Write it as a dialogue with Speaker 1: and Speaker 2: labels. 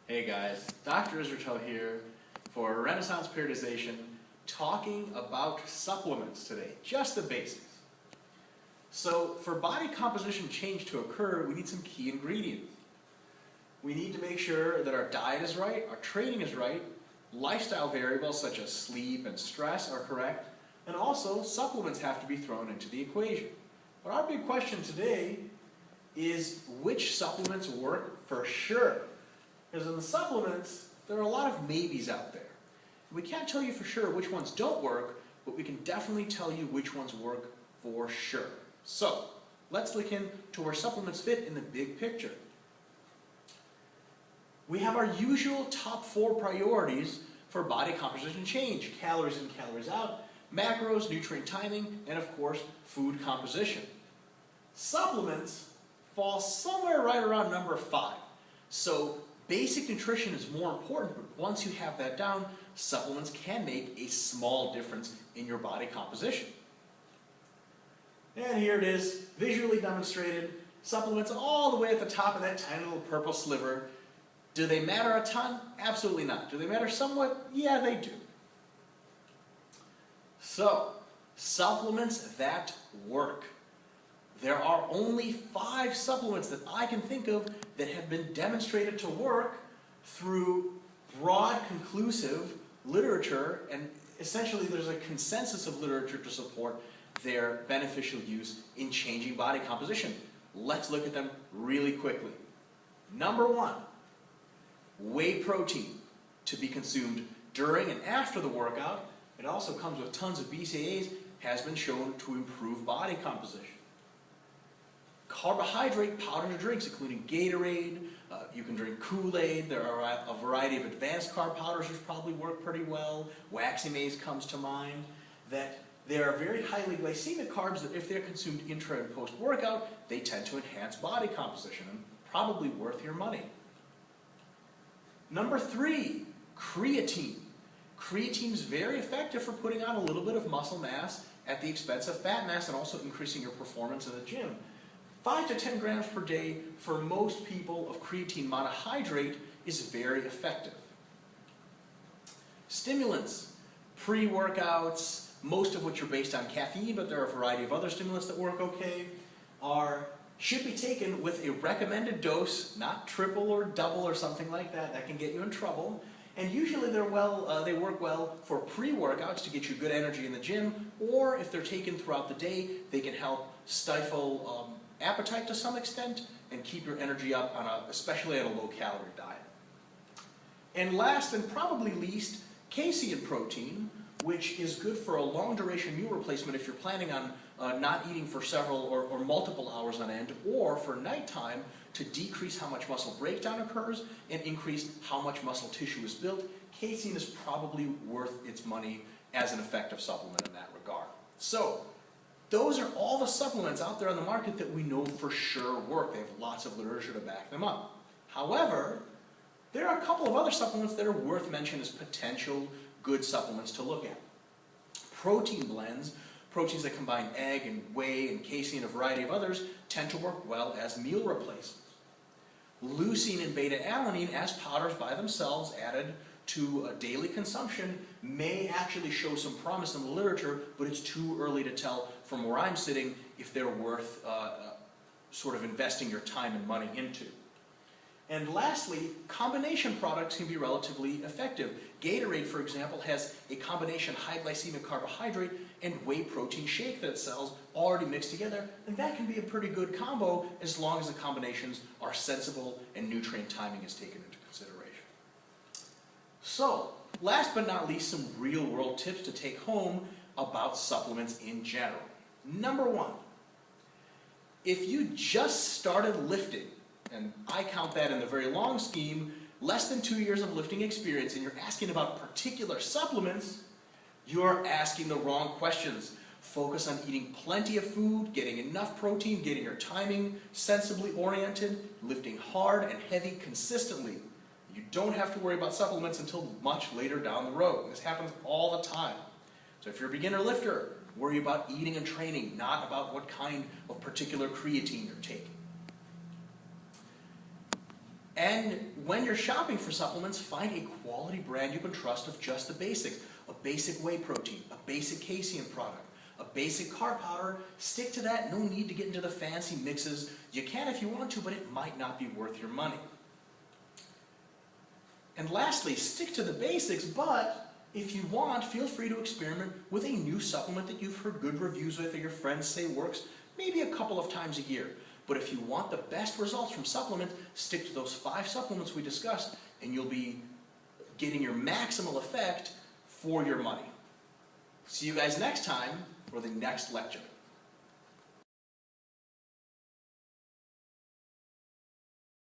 Speaker 1: Hey guys, Dr. Israetel here for Renaissance Periodization, talking about supplements today, just the basics. So for body composition change to occur, we need some key ingredients. We need to make sure that our diet is right, our training is right, lifestyle variables such as sleep and stress are correct, and also supplements have to be thrown into the equation. But our big question today is which supplements work for sure? Because in the supplements, there are a lot of maybes out there. We can't tell you for sure which ones don't work, but we can definitely tell you which ones work for sure. So, let's look into where supplements fit in the big picture. We have our usual top 4 priorities for body composition change: calories in, calories out, macros, nutrient timing, and of course, food composition. Supplements fall somewhere right around number 5. So, basic nutrition is more important, but once you have that down, supplements can make a small difference in your body composition. And here it is, visually demonstrated. Supplements all the way at the top of that tiny little purple sliver. Do they matter a ton? Absolutely not. Do they matter somewhat? Yeah, they do. So, supplements that work. There are only 5 supplements that I can think of that have been demonstrated to work through broad, conclusive literature, and essentially there's a consensus of literature to support their beneficial use in changing body composition. Let's look at them really quickly. Number 1, whey protein, to be consumed during and after the workout. It also comes with tons of BCAAs, has been shown to improve body composition. Carbohydrate powdered drinks, including Gatorade, you can drink Kool-Aid. There are a variety of advanced carb powders which probably work pretty well. Waxy maize comes to mind. That they are very highly glycemic carbs that if they're consumed intra and post-workout, they tend to enhance body composition and probably worth your money. Number 3, creatine. Creatine is very effective for putting on a little bit of muscle mass at the expense of fat mass and also increasing your performance in the gym. 5 to 10 grams per day for most people of creatine monohydrate is very effective. Stimulants, pre-workouts, most of which are based on caffeine, but there are a variety of other stimulants that work okay, should be taken with a recommended dose, not triple or double or something like that. That can get you in trouble. And usually they work well for pre-workouts to get you good energy in the gym, or if they're taken throughout the day, they can help stifle appetite to some extent and keep your energy up, especially on a low-calorie diet. And last and probably least, casein protein, which is good for a long-duration meal replacement if you're planning on not eating for several or multiple hours on end, or for nighttime to decrease how much muscle breakdown occurs and increase how much muscle tissue is built. Casein is probably worth its money as an effective supplement in that regard. So, those are all the supplements out there on the market that we know for sure work. They have lots of literature to back them up. However, there are a couple of other supplements that are worth mentioning as potential good supplements to look at. Protein blends, proteins that combine egg and whey and casein and a variety of others, tend to work well as meal replacements. Leucine and beta-alanine as powders by themselves added to daily consumption may actually show some promise in the literature, but it's too early to tell from where I'm sitting if they're worth sort of investing your time and money into. And lastly, combination products can be relatively effective. Gatorade, for example, has a combination high glycemic carbohydrate and whey protein shake that it sells already mixed together, and that can be a pretty good combo as long as the combinations are sensible and nutrient timing is taken into consideration. So, last but not least, some real-world tips to take home about supplements in general. Number 1, if you just started lifting, and I count that in the very long scheme, less than 2 years of lifting experience, and you're asking about particular supplements, you're asking the wrong questions. Focus on eating plenty of food, getting enough protein, getting your timing sensibly oriented, lifting hard and heavy consistently. You don't have to worry about supplements until much later down the road. This happens all the time. So if you're a beginner lifter, worry about eating and training, not about what kind of particular creatine you're taking. And when you're shopping for supplements, find a quality brand you can trust of just the basics. A basic whey protein, a basic casein product, a basic carb powder. Stick to that. No need to get into the fancy mixes. You can if you want to, but it might not be worth your money. And lastly, stick to the basics, but if you want, feel free to experiment with a new supplement that you've heard good reviews with or your friends say works, maybe a couple of times a year. But if you want the best results from supplements, stick to those 5 supplements we discussed, and you'll be getting your maximal effect for your money. See you guys next time for the next lecture.